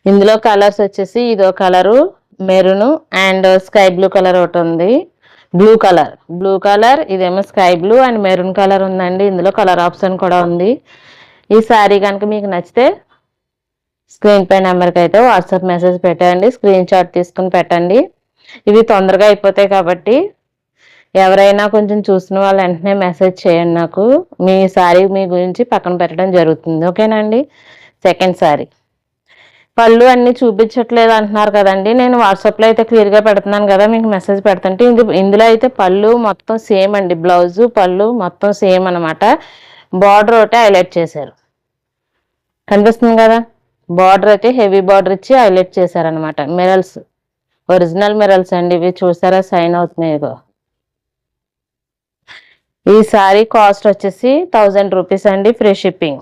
ఇందులో కలర్స్ వచ్చేసి ఇదో colour maroon and sky blue colour ఒకటి ఉంది. బ్లూ కలర్ ఇదేమో sky blue and maroon colour ఉందండి. ఇందులో కలర్ ఆప్షన్ కూడా ఉంది. ఈ శారీ కనుక మీకు నచ్చితే స్క్రీన్ పై నెంబర్కి అయితే వాట్సాప్ మెసేజ్ పెట్టండి, స్క్రీన్ షాట్ తీసుకుని పెట్టండి. ఇవి తొందరగా అయిపోతాయి కాబట్టి ఎవరైనా కొంచెం చూసిన వాళ్ళు వెంటనే మెసేజ్ చేయండి నాకు. మీ శారీ మీ గురించి పక్కన పెట్టడం జరుగుతుంది. ఓకేనండి. సెకండ్ శారీ పళ్ళు అన్నీ చూపించట్లేదు అంటున్నారు కదండి. నేను వాట్సాప్లో అయితే క్లియర్గా పెడుతున్నాను కదా, మీకు మెసేజ్ పెడుతుంటే ఇందులో అయితే పళ్ళు మొత్తం సేమ్ అండి. బ్లౌజు పళ్ళు మొత్తం సేమ్ అనమాట. బార్డర్ ఒకటి హైలైట్ చేశారు, కనిపిస్తుంది కదా. బార్డర్ అయితే హెవీ బార్డర్ ఇచ్చి హైలైట్ చేశారనమాట. మిరల్స్ ఒరిజినల్ మిరల్స్ అండి ఇవి, చూసారా సైన్ అవుతున్నాయి. ఇగో ఈ శారీ కాస్ట్ వచ్చేసి 1000 రూపీస్ అండి, ఫ్రీ షిప్పింగ్.